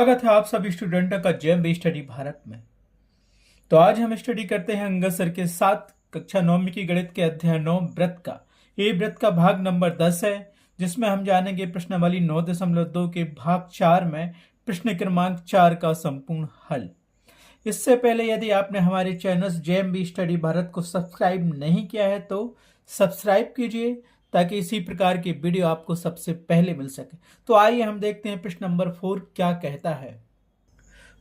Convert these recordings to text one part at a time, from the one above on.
स्वागत है आप सभी स्टूडेंटों का जेएमबी स्टडी भारत में। तो आज हम स्टडी करते हैं अंगद सर के साथ कक्षा 9वीं की गणित के अध्याय 9 व्रत का। ये व्रत का भाग नंबर 10 है, जिसमें हम जानेंगे प्रश्नावली 9.2 के भाग 4 में प्रश्न क्रमांक 4 का संपूर्ण हल। इससे पहले यदि आपने हमारे चैनल जेएमबी स्टडी भारत को सब्सक्राइब नहीं किया है तो सब्सक्राइब कीजिए, ताकि इसी प्रकार की वीडियो आपको सबसे पहले मिल सके। तो आइए हम देखते हैं प्रश्न नंबर 4 क्या कहता है।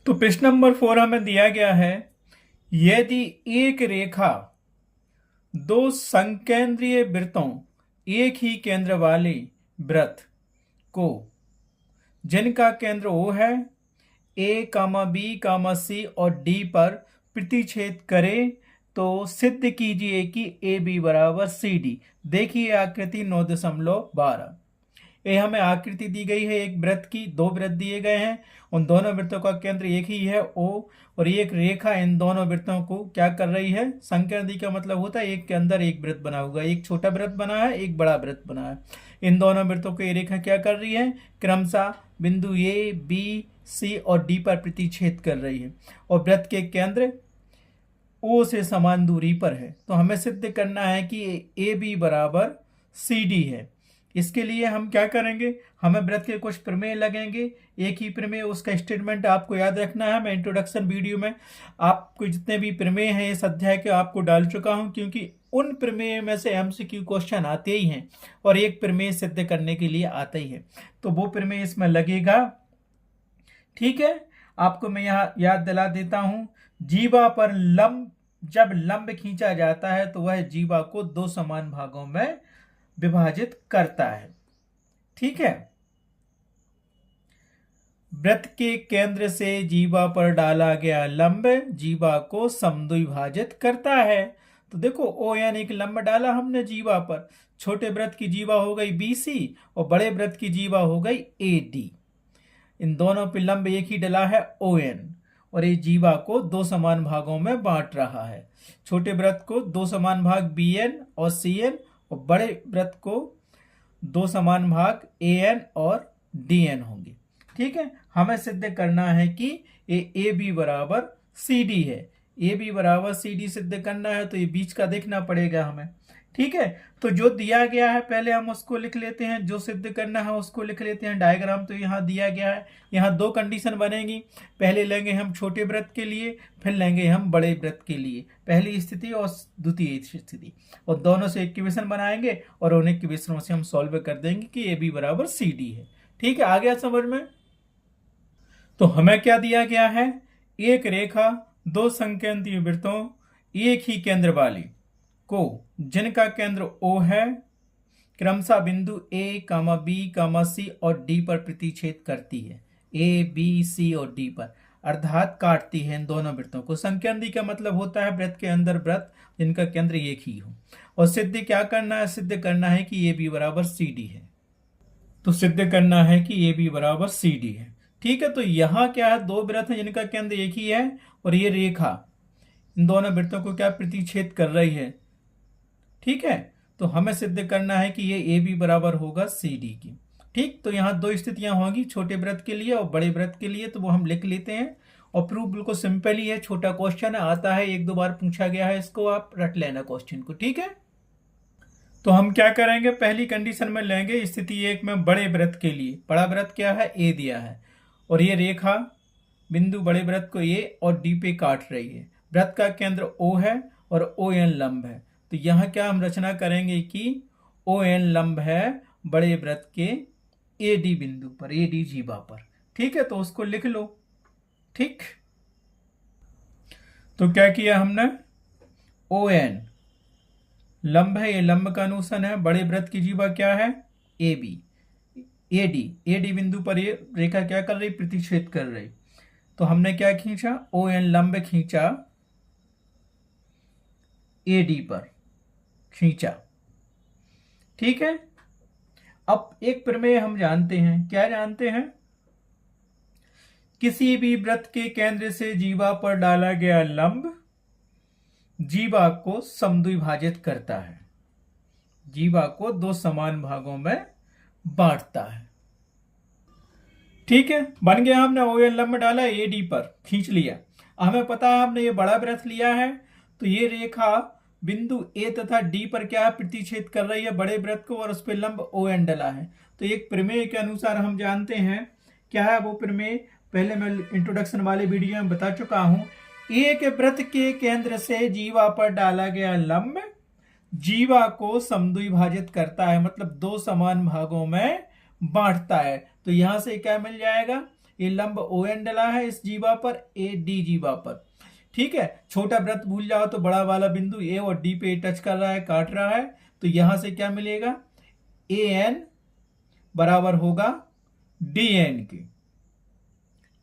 तो प्रश्न नंबर 4 हमें दिया गया है, यदि एक रेखा दो संकेंद्रीय वृत्तों एक ही केंद्र वाले वृत्त को, जिनका केंद्र O है, A, B, C और D पर प्रतिच्छेद करे तो सिद्ध कीजिए कि AB बराबर CD। देखिए आकृति 9.12। ये हमें आकृति दी गई है एक वृत्त की, दो वृत्त दिए गए हैं, उन दोनों वृत्तों का केंद्र एक ही है O, और एक रेखा इन दोनों वृत्तों को क्या कर रही है, संकेंद्री का मतलब होता है एक के अंदर एक वृत्त बना हुआ है, एक छोटा वृत्त बना है, एक बड़ा वृत्त बना है। इन दोनों वृत्तों को ये रेखा क्या कर रही है, क्रमशः बिंदु A, B, C और D पर प्रतिच्छेद कर रही है, और वृत्त के केंद्र O से समान दूरी पर है। तो हमें सिद्ध करना है कि AB बराबर CD है। इसके लिए हम क्या करेंगे, हमें वृत्त के कुछ प्रमेय लगेंगे। एक ही प्रमेय, उसका स्टेटमेंट आपको याद रखना है। मैं इंट्रोडक्शन वीडियो में आपको जितने भी प्रमेय हैं इस अध्याय के आपको डाल चुका हूं, क्योंकि उन प्रमेय में से MCQ क्वेश्चन आते ही हैं और एक प्रमेय सिद्ध करने के लिए आता ही है, तो वो प्रमेय इसमें लगेगा। ठीक है, आपको मैं यहाँ याद दिला देता हूं। जीवा पर जब लंब खींचा जाता है तो वह जीवा को दो समान भागों में विभाजित करता है। ठीक है, वृत्त के केंद्र से जीवा पर डाला गया लंब जीवा को समद्विभाजित करता है। तो देखो ON एक लंब डाला हमने जीवा पर, छोटे वृत्त की जीवा हो गई BC और बड़े वृत्त की जीवा हो गई AD। इन दोनों पे लंब एक ही डला है ON, और ये जीवा को दो समान भागों में बांट रहा है। छोटे वृत्त को दो समान भाग BN और CN, और बड़े वृत्त को दो समान भाग AN और DN होंगे। ठीक है, हमें सिद्ध करना है कि ये AB बराबर CD है। AB बराबर CD सिद्ध करना है तो ये बीच का देखना पड़ेगा हमें। ठीक है, तो जो दिया गया है पहले हम उसको लिख लेते हैं, जो सिद्ध करना है उसको लिख लेते हैं। डायग्राम तो यहाँ दिया गया है। यहाँ दो कंडीशन बनेगी, पहले लेंगे हम छोटे वृत्त के लिए, फिर लेंगे हम बड़े वृत्त के लिए, पहली स्थिति और द्वितीय स्थिति, और दोनों से इक्वेशन बनाएंगे और उन इक्वेशनों से हम सॉल्व कर देंगे कि AB बराबर CD है। ठीक है, आ गया समझ में। तो हमें क्या दिया गया है, एक रेखा दो संकेंद्रीय वृत्तों एक ही केंद्र वाली को, जिनका केंद्र O है, क्रमशः बिंदु A, B, C और D पर प्रतिच्छेद करती है। A, B, C और D पर, अर्थात काटती है इन दोनों वृत्तों को। संकेंद्री का मतलब होता है वृत्त के अंदर वृत्त जिनका केंद्र एक ही हो। और सिद्ध क्या करना है, सिद्ध करना है कि AB बराबर CD है। तो सिद्ध करना है कि AB बराबर CD है। ठीक है, तो यहाँ क्या है, दो वृत्त हैं जिनका केंद्र एक ही है, और ये रेखा इन दोनों वृत्तों को क्या प्रतिच्छेद कर रही है। ठीक है, तो हमें सिद्ध करना है कि ये AB बराबर होगा CD की। ठीक, तो यहाँ दो स्थितियां होंगी, छोटे वृत्त के लिए और बड़े वृत्त के लिए, तो वो हम लिख लेते हैं। और प्रूफ बिल्कुल सिंपल ही है, छोटा क्वेश्चन आता है, एक दो बार पूछा गया है, इसको आप रट लेना क्वेश्चन को। ठीक है, तो हम क्या करेंगे, पहली कंडीशन में लेंगे स्थिति 1 में बड़े वृत्त के लिए। बड़ा वृत्त क्या है, A दिया है, और ये रेखा बिंदु बड़े वृत्त को A और D पे काट रही है। वृत्त का केंद्र O है और ON लंब है। तो यहाँ क्या हम रचना करेंगे कि ON लंब है बड़े वृत्त के AD बिंदु पर, AD जीवा पर। ठीक है, तो उसको लिख लो। ठीक, तो क्या किया हमने, ON लंब है, ये लंब का अनुसरण है। बड़े वृत्त की जीवा क्या है, AB, AD बिंदु पर ये रेखा क्या कर रही, प्रतिच्छेद कर रही। तो हमने क्या खींचा, ON लंब खींचा AD पर खींचा। ठीक है, अब एक प्रमेय हम जानते हैं, क्या जानते हैं, किसी भी वृत्त के केंद्र से जीवा पर डाला गया लंब जीवा को समद्विभाजित करता है, जीवा को दो समान भागों में बांटता है। ठीक है, बन गया, हमने ओ एन लंब डाला ए डी पर, खींच लिया। हमें पता है हमने ये बड़ा वृत्त लिया है, तो ये रेखा बिंदु ए तथा डी पर क्या है, प्रतिच्छेद कर रही है बड़े वृत्त को, और उस पर लंब ओ एन डला है। तो एक प्रमेय के अनुसार हम जानते हैं क्या है वो प्रमेय, पहले मैं इंट्रोडक्शन वाले वीडियो में बता चुका हूं। एक वृत्त के केंद्र से जीवा पर डाला गया लंब जीवा को समद्विभाजित करता है, मतलब दो समान भागों में बांटता है। तो यहां से क्या मिल जाएगा, ये लंब ओ एन डला है इस जीवा पर, ए डी जीवा पर। ठीक है, छोटा वृत्त भूल जाओ तो बड़ा वाला बिंदु ए और डी पे टच कर रहा है, काट रहा है। तो यहां से क्या मिलेगा, ए एन बराबर होगा डी एन के,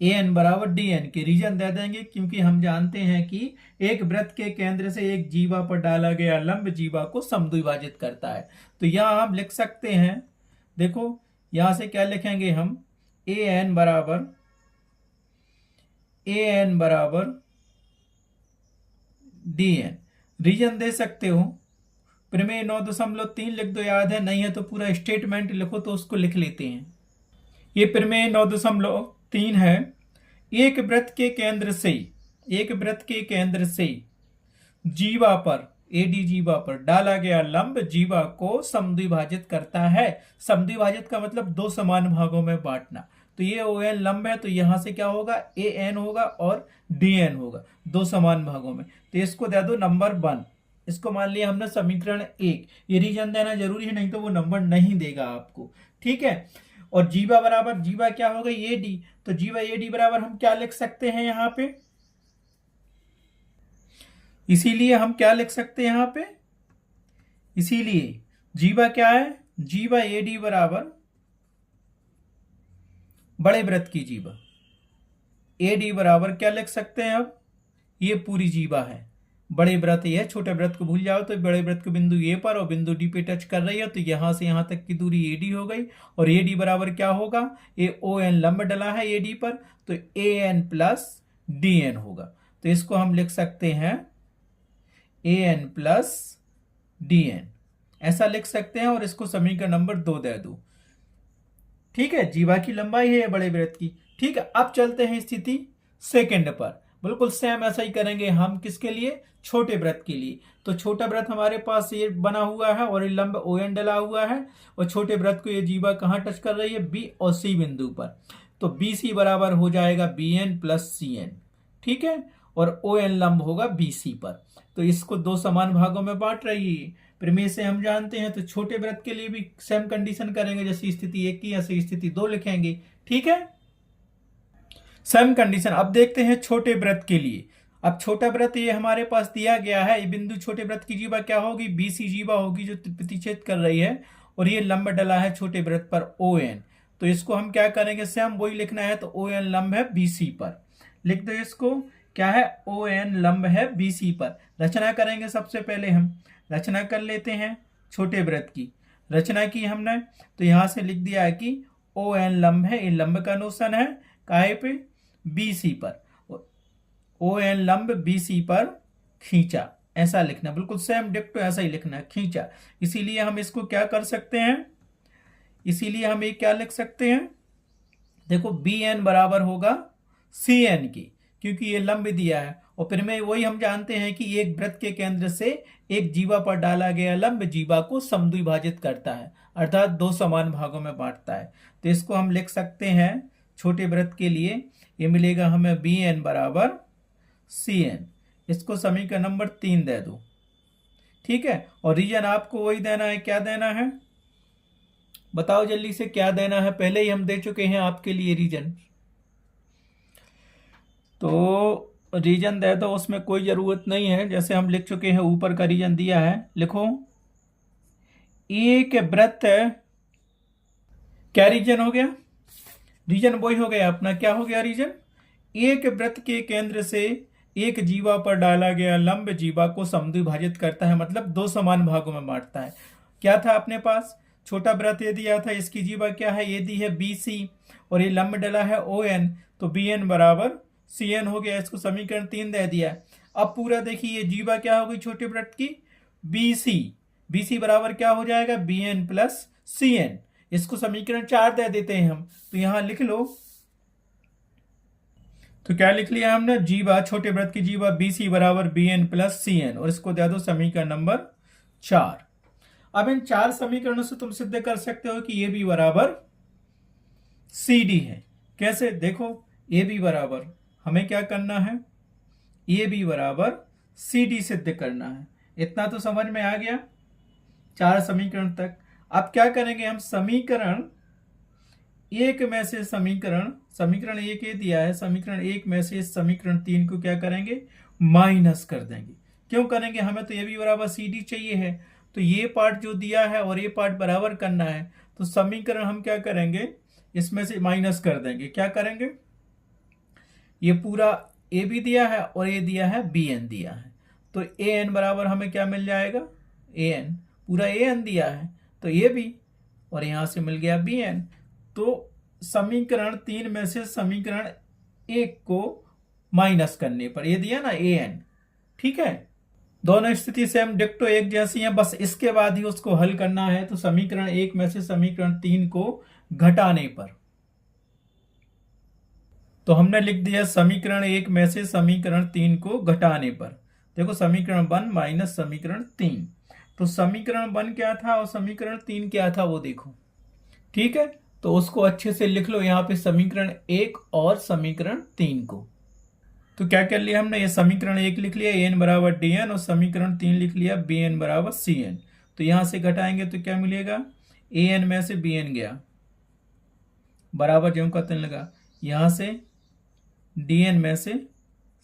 ए एन बराबर डी एन के। रीजन दे देंगे क्योंकि हम जानते हैं कि एक वृत्त के केंद्र से एक जीवा पर डाला गया लंब जीवा को समद्विभाजित करता है। तो यहां हम लिख सकते हैं, देखो यहां से क्या लिखेंगे हम, ए एन बराबर डी एन। रीजन दे सकते हो, प्रमेय 9.3 लिख दो, याद है, नहीं है तो पूरा स्टेटमेंट लिखो, तो उसको लिख लेते हैं। ये प्रमेय 9.3 है, एक वृत्त के केंद्र से जीवा पर, एडी जीवा पर डाला गया लंब जीवा को समद्विभाजित करता है। समद्विभाजित का मतलब दो समान भागों में बांटना। तो ये ओ एन लंब है, तो यहां से क्या होगा, ए एन होगा और डी एन होगा, दो समान भागों में। तो इसको दे दो नंबर 1, इसको मान लिया हमने समीकरण 1। ये रीजन देना जरूरी है, नहीं तो वो नंबर नहीं देगा आपको। ठीक है, और जीवा बराबर, जीवा क्या होगा, ए डी। तो जीवा ए डी बराबर हम क्या लिख सकते हैं यहां पे, इसीलिए हम क्या लिख सकते हैं यहां पे, इसीलिए जीवा क्या है, जीवा ए डी बराबर बड़े वृत्त की जीवा, ए डी बराबर क्या लिख सकते हैं, अब ये पूरी जीवा है, बड़े वृत्त ये है, छोटे वृत्त को भूल जाओ तो बड़े वृत्त के बिंदु ए पर और बिंदु डी पे टच कर रही है, तो यहां से यहां तक की दूरी ए डी हो गई। और ए डी बराबर क्या होगा, ए ओ एन लंब डला है ए डी पर, तो A N plus D N होगा। तो इसको हम लिख सकते हैं A N plus D N, ऐसा लिख सकते हैं, और इसको समीकरण नंबर 2 दे दो। ठीक है, जीवा की लंबाई है बड़े वृत्त की। ठीक है, अब चलते हैं स्थिति सेकंड पर, बिल्कुल सेम ऐसा ही करेंगे हम, किसके लिए, छोटे वृत्त के लिए। तो छोटा वृत्त हमारे पास ये बना हुआ है और ये लंब ओ एन डला हुआ है, और छोटे वृत्त को ये जीवा कहां टच कर रही है, बी और सी बिंदु पर। तो बी सी बराबर हो जाएगा B N plus C N. ठीक है, और ओ एन लंब होगा बी सी पर। तो इसको दो समान भागों में बांट रही है, प्रमेय से हम जानते हैं। तो छोटे वृत्त के लिए भी सेम कंडीशन करेंगे, जैसे स्थिति 1 की ऐसे स्थिति 2 लिखेंगे। ठीक है, सेम कंडीशन। अब देखते हैं छोटे वृत्त के लिए। अब छोटा वृत्त ये हमारे पास दिया गया है, ये बिंदु छोटे वृत्त की जीवा क्या होगी, बीसी जीवा होगी जो प्रतिच्छेद कर रही है, और ये लंब डला है छोटे वृत्त पर ओ एन। तो इसको हम क्या करेंगे, सेम वही लिखना है। तो ओ एन लंब है बीसी पर, लिख दो इसको, क्या है, ओ एन लंब है बीसी पर। रचना करेंगे, सबसे पहले हम रचना कर लेते हैं छोटे वृत्त की। रचना की हमने, तो यहां से लिख दिया है कि ओ एन लंब है, ये लंब का नोशन है, काहे पे, बीसी पर, ओ एन लंब बीसी पर खींचा, ऐसा लिखना, बिल्कुल सेम डिक्टो ऐसा ही लिखना है, खींचा। इसीलिए हम इसको क्या कर सकते हैं, इसीलिए हम ये क्या लिख सकते हैं, देखो बी एन बराबर होगा सी एन की, क्योंकि ये लंब दिया है। और फिर में वही हम जानते हैं कि एक वृत्त के केंद्र से एक जीवा पर डाला गया लंब जीवा को समद्विभाजित करता है, अर्थात दो समान भागों में बांटता है। तो इसको हम लिख सकते हैं छोटे वृत्त के लिए, ये मिलेगा हमें बी एन बराबर सी एन। इसको समीकरण नंबर 3 दे दो। ठीक है, और रीजन आपको वही देना है, क्या देना है बताओ जल्दी से, क्या देना है, पहले ही हम दे चुके हैं आपके लिए रीजन। तो रीजन दे दो, उसमें कोई जरूरत नहीं है, जैसे हम लिख चुके हैं, ऊपर का रीजन दिया है, लिखो एक वृत्त, क्या रीजन हो गया, रीजन वही हो गया अपना, क्या हो गया रीजन, एक वृत्त के केंद्र से एक जीवा पर डाला गया लंब जीवा को समद्विभाजित करता है, मतलब दो समान भागों में बांटता है। क्या था अपने पास, छोटा वृत्त ये दिया था, इसकी जीवा क्या है, ये दी है बी सी, और ये लंब डला है ओ एन, तो बी एन बराबर सी एन हो गया। इसको समीकरण 3 दे दिया। अब पूरा देखिए, ये जीवा क्या हो गई छोटे वृत्त की, बी सी, बी सी बराबर क्या हो जाएगा, B N plus C N. इसको समीकरण 4 दे देते हैं हम, तो यहां लिख लो तो क्या लिख लिया हमने, जीवा छोटे वृत्त की जीवा BC बराबर BN प्लस CN, और इसको दे दो समीकरण नंबर 4। अब इन 4 समीकरणों से तुम सिद्ध कर सकते हो कि AB बराबर CD है। कैसे, देखो AB बराबर हमें क्या करना है, AB बराबर CD सिद्ध करना है। इतना तो समझ में आ गया 4 समीकरण तक। अब क्या करेंगे हम, समीकरण एक में से समीकरण एक ये दिया है, समीकरण एक में से समीकरण 3 को क्या करेंगे, माइनस कर देंगे। क्यों करेंगे, हमें तो AB बराबर CD चाहिए है, तो ये पार्ट जो दिया है और ये पार्ट बराबर करना है, तो समीकरण हम क्या करेंगे, इसमें से माइनस कर देंगे। क्या करेंगे, ये पूरा AB दिया है और ये दिया है BN दिया है, तो AN बराबर हमें क्या मिल जाएगा, AN पूरा AN दिया है तो AB, और यहां से मिल गया BN। तो समीकरण 3 में से समीकरण 1 को माइनस करने पर ये दिया ना AN, ठीक है। दोनों स्थिति सेम डिक्टो एक जैसी हैं, बस इसके बाद ही उसको हल करना है। तो समीकरण 1 में से समीकरण 3 को घटाने पर, तो हमने लिख दिया समीकरण 1 में से समीकरण 3 को घटाने पर। देखो समीकरण 1 माइनस समीकरण 3, तो समीकरण 1 क्या था और समीकरण 3 क्या था वो देखो, ठीक है। तो उसको अच्छे से लिख लो यहाँ पे, समीकरण 1 और समीकरण 3 को। तो क्या कर लिया हमने, ये समीकरण 1 लिख लिया AN बराबर DN, और समीकरण 3 लिख लिया BN बराबर CN। तो यहां से घटाएंगे तो क्या मिलेगा, AN में से BN गया, बराबर ज्यों का त्यों लगा, यहां से DN में से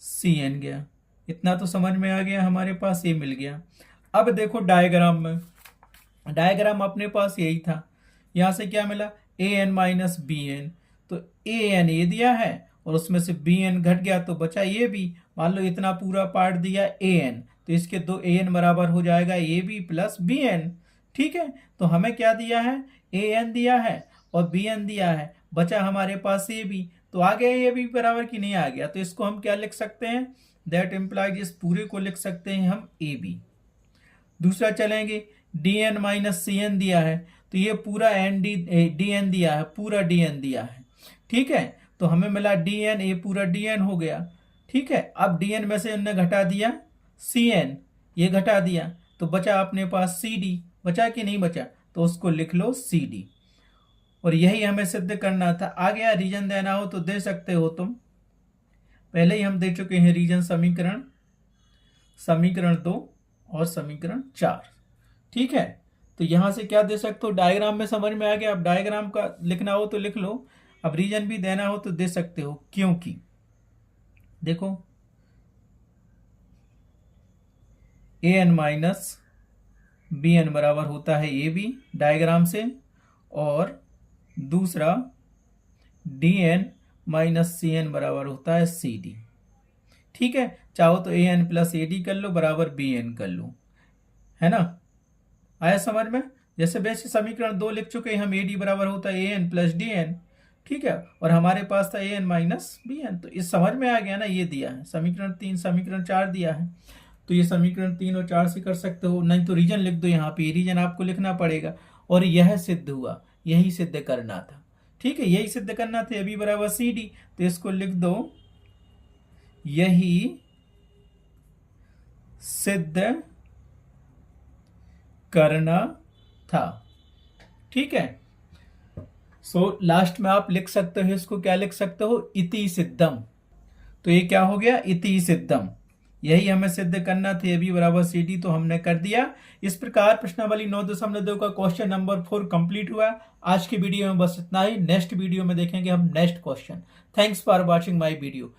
CN गया। इतना तो समझ में आ गया, हमारे पास ये मिल गया। अब देखो डायग्राम में, डायग्राम अपने पास यही था, यहां से क्या मिला, AN माइनस BN, तो AN ये दिया है और उसमें से BN घट गया तो बचा ये भी। मान लो इतना पूरा पार्ट दिया AN, तो इसके दो AN बराबर हो जाएगा AB प्लस BN, ठीक है। तो हमें क्या दिया है, AN दिया है और BN दिया है, बचा हमारे पास AB। तो आ गया AB बराबर कि नहीं आ गया, तो इसको हम क्या लिख सकते हैं, दैट इम्प्लाइज, इस पूरे को लिख सकते हैं हम AB। दूसरा चलेंगे, DN माइनस CN दिया है, तो ये पूरा DN दिया है, पूरा DN दिया है, ठीक है। तो हमें मिला DN, ये पूरा DN हो गया, ठीक है। अब DN में से इनने घटा दिया CN, ये घटा दिया, तो बचा अपने पास CD, बचा कि नहीं बचा, तो उसको लिख लो CD। और यही हमें सिद्ध करना था। आ गया, रीजन देना हो तो दे सकते हो तुम, पहले ही हम दे चुके हैं रीजन, समीकरण 2 और समीकरण 4, ठीक है। तो यहां से क्या दे सकते हो, डायग्राम में समझ में आ गया। अब डायग्राम का लिखना हो तो लिख लो, अब रीजन भी देना हो तो दे सकते हो, क्योंकि देखो AN माइनस BN बराबर होता है AB डायग्राम से, और दूसरा DN माइनस CN बराबर होता है CD, ठीक है। चाहो तो AN प्लस AD कर लो बराबर BN कर लो, है ना, आया समझ में। जैसे वैसे समीकरण 2 लिख चुके हैं हम, AD बराबर होता है AN प्लस DN, ठीक है, और हमारे पास था AN माइनस BN। तो इस समझ में आ गया ना, ये दिया है समीकरण 3, समीकरण 4 दिया है, तो ये समीकरण 3 और 4 से कर सकते हो। नहीं तो रीजन लिख दो यहाँ पे, रीजन आपको लिखना पड़ेगा। और यह सिद्ध हुआ, यही सिद्ध करना था, ठीक है, यही सिद्ध करना था, AB बराबर CD। तो इसको लिख दो, यही सिद्ध करना था, ठीक है। सो लास्ट में आप लिख सकते हो, इसको क्या लिख सकते हो, इति सिद्धम। तो ये क्या हो गया, इति सिद्धम, यही हमें सिद्ध करना था, AB बराबर CD, तो हमने कर दिया। इस प्रकार प्रश्नावली 9.2 का क्वेश्चन नंबर 4 कंप्लीट हुआ। आज की वीडियो में बस इतना ही, नेक्स्ट वीडियो में देखेंगे हम next question. Thanks for watching my video.